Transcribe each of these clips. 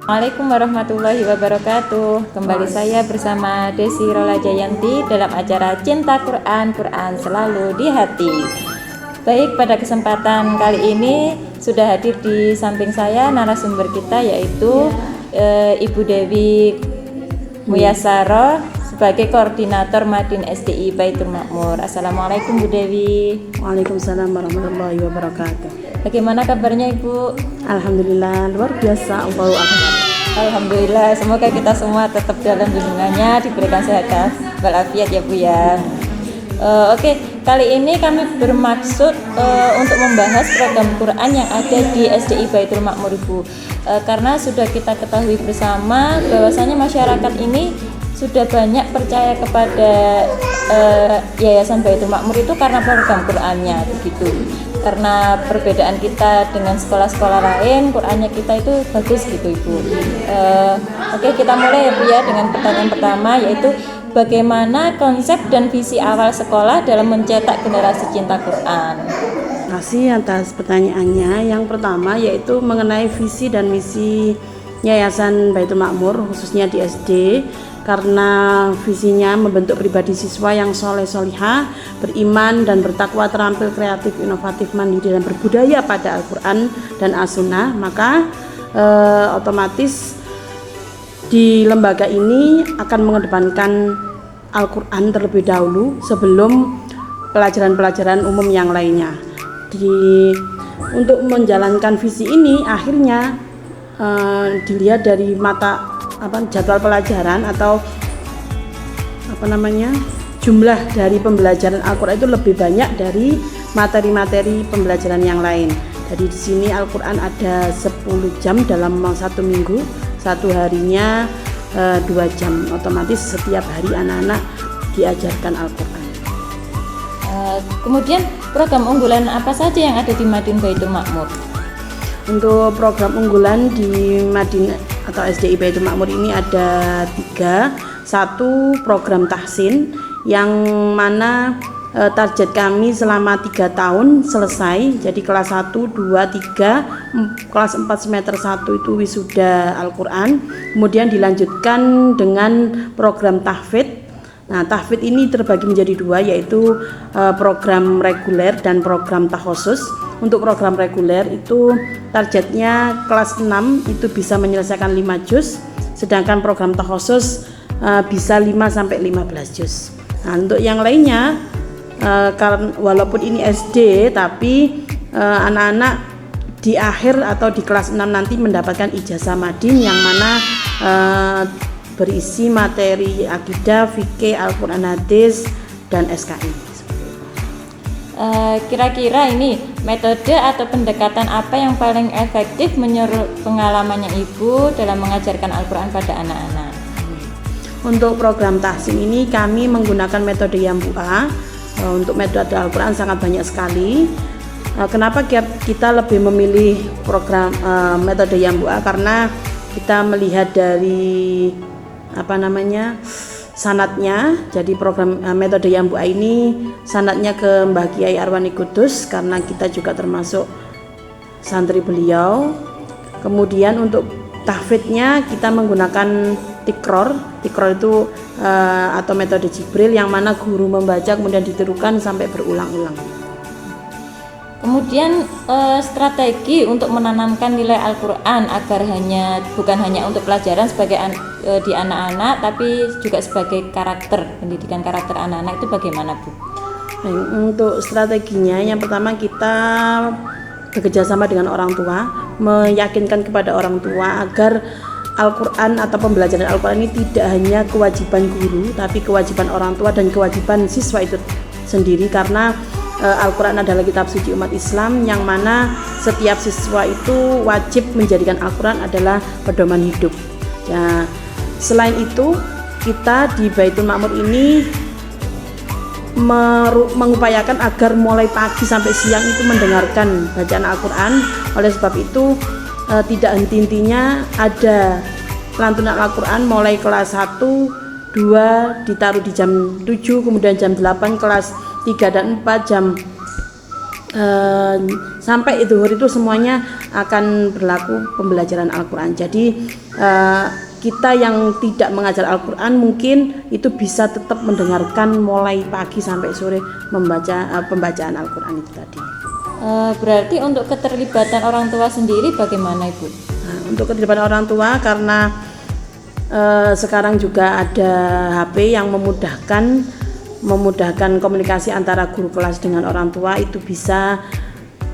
Assalamualaikum warahmatullahi wabarakatuh. Kembali saya bersama Desi Rola Jayanti dalam acara Cinta Quran, Quran Selalu di Hati. Baik, pada kesempatan kali ini sudah hadir di samping saya narasumber kita yaitu Ibu Dewi Muyasaro sebagai Koordinator Madin SDI Baitul Makmur. Assalamualaikum Bu Dewi. Waalaikumsalam warahmatullahi wabarakatuh. Bagaimana kabarnya Ibu? Alhamdulillah, luar biasa. Allahu Akbar. Alhamdulillah, semoga kita semua tetap dalam lindungannya, diberikan sehat walafiat ya Bu ya. Oke, kali ini kami bermaksud untuk membahas program Quran yang ada di SDI Baitul Makmur Ibu. Karena sudah kita ketahui bersama bahwasanya masyarakat ini sudah banyak percaya kepada Yayasan Baitul Makmur itu karena program Qurannya begitu. Karena perbedaan kita dengan sekolah-sekolah lain, Qurannya kita itu bagus gitu Ibu. Oke, kita mulai ya Bu ya dengan pertanyaan pertama, yaitu bagaimana konsep dan visi awal sekolah dalam mencetak generasi cinta Quran? Terima kasih atas pertanyaannya. Yang pertama yaitu mengenai visi dan misi Yayasan Baitul Makmur khususnya di SD, karena visinya membentuk pribadi siswa yang soleh solihah, beriman dan bertakwa, terampil, kreatif, inovatif, mandiri dan berbudaya pada Al-Quran dan As-Sunnah, maka otomatis di lembaga ini akan mengedepankan Al-Quran terlebih dahulu sebelum pelajaran-pelajaran umum yang lainnya. Untuk menjalankan visi ini akhirnya dilihat dari jadwal pelajaran atau jumlah dari pembelajaran Al-Quran itu lebih banyak dari materi-materi pembelajaran yang lain. Jadi di sini Al-Quran ada 10 jam dalam satu minggu, satu harinya 2 jam. Otomatis setiap hari anak-anak diajarkan Al-Quran. Kemudian program unggulan apa saja yang ada di Madin Baitul Makmur? Untuk program unggulan di Madin atau SDI Baitul Makmur ini ada 3. Satu, program tahsin yang mana target kami selama 3 tahun selesai. Jadi kelas 1, 2, 3, kelas 4 semester 1 itu wisuda Al-Quran. Kemudian dilanjutkan dengan program tahfidz. Nah, tahfidz ini terbagi menjadi 2, yaitu program reguler dan program takhusus. Untuk program reguler itu targetnya kelas 6 itu bisa menyelesaikan 5 juz, sedangkan program takhusus bisa 5 sampai 15 juz. Nah, untuk yang lainnya walaupun ini SD tapi anak-anak di akhir atau di kelas 6 nanti mendapatkan ijazah Madin yang mana berisi materi akidah, fikih, Al-Quran hadis dan SKI. Kira-kira ini metode atau pendekatan apa yang paling efektif menurut pengalamannya Ibu dalam mengajarkan Al-Quran pada anak-anak? Untuk program tahsin ini kami menggunakan metode Yambu'a. Untuk metode Al-Quran sangat banyak sekali. Kenapa kita lebih memilih program metode Yambu'a? Karena kita melihat dari sanadnya. Jadi program metode Yambu'a ini sanadnya ke Mbah Kiai Arwani Kudus karena kita juga termasuk santri beliau. Kemudian untuk tahfidznya kita menggunakan tikror itu atau metode Jibril yang mana guru membaca kemudian ditirukan sampai berulang-ulang. Kemudian strategi untuk menanamkan nilai Al-Quran agar bukan hanya untuk pelajaran sebagai di anak-anak tapi juga sebagai pendidikan karakter anak-anak itu bagaimana Bu? Untuk strateginya yang pertama kita bekerjasama dengan orang tua, meyakinkan kepada orang tua agar Al-Quran atau pembelajaran Al-Quran ini tidak hanya kewajiban guru tapi kewajiban orang tua dan kewajiban siswa itu sendiri, karena Al-Quran adalah kitab suci umat Islam yang mana setiap siswa itu wajib menjadikan Al-Quran adalah pedoman hidup. Ya, selain itu kita di Baitul Makmur ini mengupayakan agar mulai pagi sampai siang itu mendengarkan bacaan Al-Quran. Oleh sebab itu tidak henti-hentinya ada lantunan Al-Quran mulai kelas 1, 2 ditaruh di jam 7, kemudian jam 8 kelas 3 dan 4, jam sampai zuhur itu semuanya akan berlaku pembelajaran Al-Quran. Jadi kita yang tidak mengajar Al-Quran mungkin itu bisa tetap mendengarkan mulai pagi sampai sore membaca pembacaan Al-Quran itu tadi. Berarti untuk keterlibatan orang tua sendiri bagaimana Ibu? Nah, untuk keterlibatan orang tua karena sekarang juga ada HP yang memudahkan komunikasi antara guru kelas dengan orang tua, itu bisa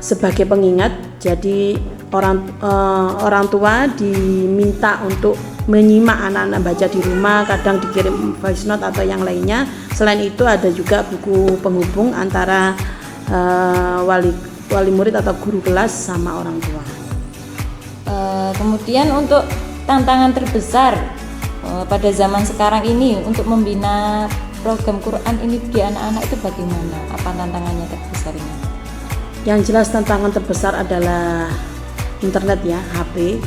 sebagai pengingat. Jadi orang tua diminta untuk menyimak anak-anak baca di rumah, kadang dikirim voice note atau yang lainnya. Selain itu ada juga buku penghubung antara wali murid atau guru kelas sama orang tua. Kemudian untuk tantangan terbesar pada zaman sekarang ini untuk membina program Quran ini di anak-anak itu bagaimana? Apa tantangannya terbesarnya? Yang jelas tantangan terbesar adalah internet ya, HP.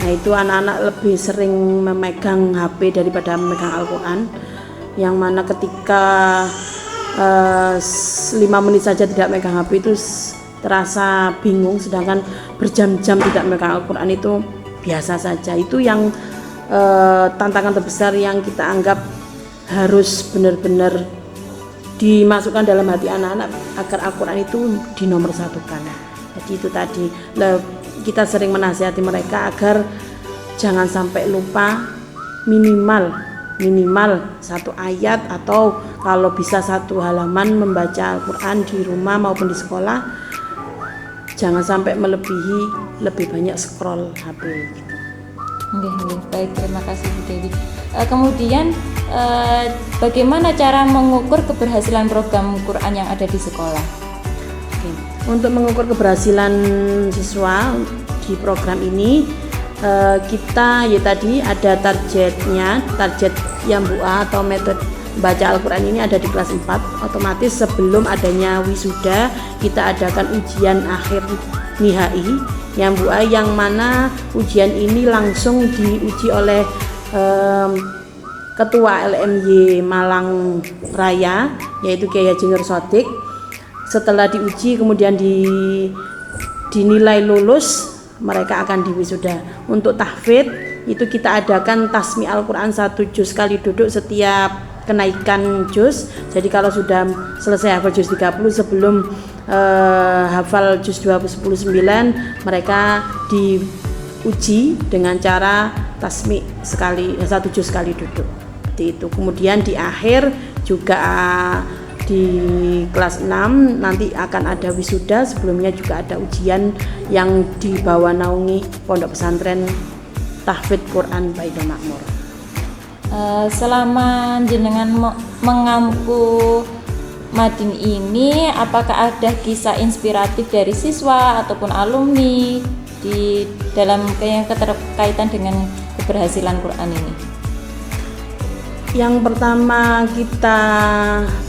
Nah itu anak-anak lebih sering memegang HP daripada memegang Al-Quran, yang mana ketika 5 menit saja tidak megang HP itu terasa bingung, sedangkan berjam-jam tidak megang Al-Quran itu biasa saja. Itu yang tantangan terbesar yang kita anggap harus benar-benar dimasukkan dalam hati anak-anak agar Al-Quran itu dinomorsatukan. Jadi itu tadi kita sering menasihati mereka agar jangan sampai lupa minimal satu ayat atau kalau bisa satu halaman membaca Al-Quran di rumah maupun di sekolah. Jangan sampai melebihi lebih banyak scroll HP gitu. Baik, terima kasih Bu Dewi. Kemudian bagaimana cara mengukur keberhasilan program Quran yang ada di sekolah? Untuk mengukur keberhasilan siswa di program ini, kita ya tadi ada targetnya, target yang BUA atau metode baca Al-Quran ini ada di kelas 4. Otomatis sebelum adanya wisuda kita adakan ujian akhir nihai yang BUA, yang mana ujian ini langsung diuji oleh Ketua LMY Malang Raya, yaitu Kiai Haji Nur Sodik. Setelah diuji kemudian dinilai lulus, mereka akan diwisuda. Untuk tahfidz itu kita adakan tasmi Al-Quran 1 juz sekali duduk setiap kenaikan juz. Jadi kalau sudah selesai hafal juz 30 sebelum hafal juz 29 mereka diuji dengan cara tasmi 1 juz sekali duduk. Seperti itu. Kemudian di akhir juga di kelas 6 nanti akan ada wisuda. Sebelumnya juga ada ujian yang dibawa naungi Pondok Pesantren Tahfidz Quran Baitul Makmur. Selama jenengan mengampu Madin ini, apakah ada kisah inspiratif dari siswa ataupun alumni di dalam keterkaitan dengan keberhasilan Quran ini? Yang pertama kita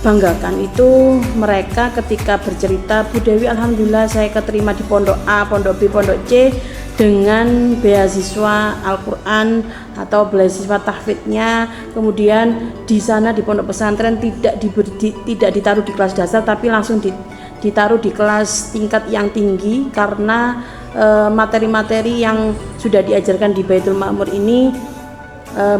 banggakan itu mereka ketika bercerita, Bu Dewi alhamdulillah saya keterima di pondok A, pondok B, pondok C dengan beasiswa Al-Quran atau beasiswa tahfidznya. Kemudian di sana di pondok pesantren tidak ditaruh di kelas dasar tapi langsung ditaruh di kelas tingkat yang tinggi karena materi-materi yang sudah diajarkan di Baitul Makmur ini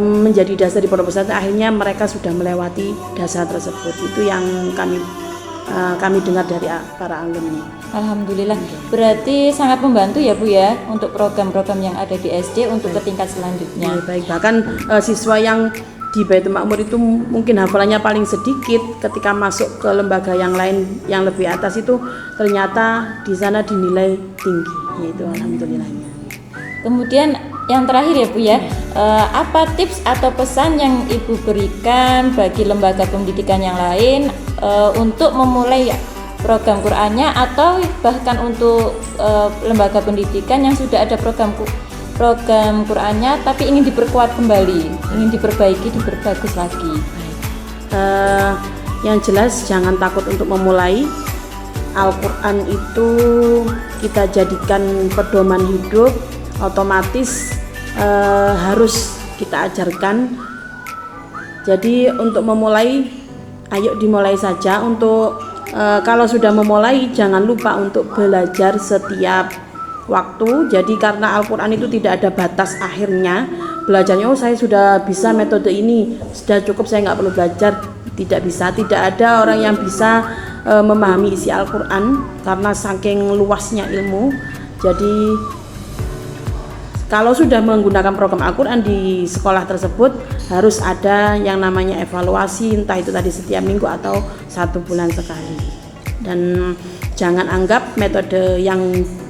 menjadi dasar di pondok pesantren. Akhirnya mereka sudah melewati dasar tersebut. Itu yang kami dengar dari para alumni. Alhamdulillah, berarti sangat membantu ya Bu ya untuk program-program yang ada di SD untuk ke tingkat selanjutnya. Baik, bahkan siswa yang di Baitul Makmur itu mungkin hafalannya paling sedikit, ketika masuk ke lembaga yang lain yang lebih atas itu ternyata di sana dinilai tinggi, yaitu alhamdulillahnya. Kemudian yang terakhir ya Bu ya, apa tips atau pesan yang Ibu berikan bagi lembaga pendidikan yang lain untuk memulai program Qur'annya atau bahkan untuk lembaga pendidikan yang sudah ada program Qur'annya tapi ingin diperkuat kembali, ingin diperbaiki, diperbagus lagi? Yang jelas jangan takut untuk memulai. Al-Quran itu kita jadikan pedoman hidup, otomatis harus kita ajarkan. Jadi untuk memulai, ayo dimulai saja. Untuk kalau sudah memulai jangan lupa untuk belajar setiap waktu. Jadi karena Al-Quran itu tidak ada batas akhirnya, belajarnya saya sudah bisa metode ini, sudah cukup, saya nggak perlu belajar. Tidak bisa, tidak ada orang yang bisa memahami isi Al-Quran karena saking luasnya ilmu. Jadi kalau sudah menggunakan program Al-Quran di sekolah tersebut harus ada yang namanya evaluasi, entah itu tadi setiap minggu atau 1 bulan sekali. Dan jangan anggap metode yang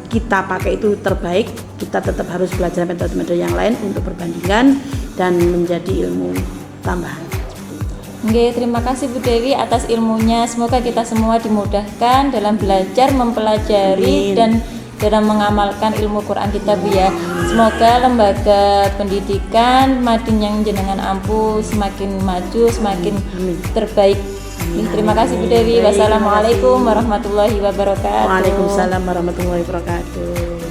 kita pakai itu terbaik, kita tetap harus belajar metode-metode yang lain untuk perbandingan dan menjadi ilmu tambahan. Oke, terima kasih Bu Dewi atas ilmunya. Semoga kita semua dimudahkan dalam belajar, mempelajari, dan dalam mengamalkan ilmu Quran kita, Bu ya. Semoga lembaga pendidikan Madin yang jenengan ampu semakin maju, semakin terbaik. Terima kasih Bu Dewi. Wassalamualaikum warahmatullahi wabarakatuh. Waalaikumsalam warahmatullahi wabarakatuh.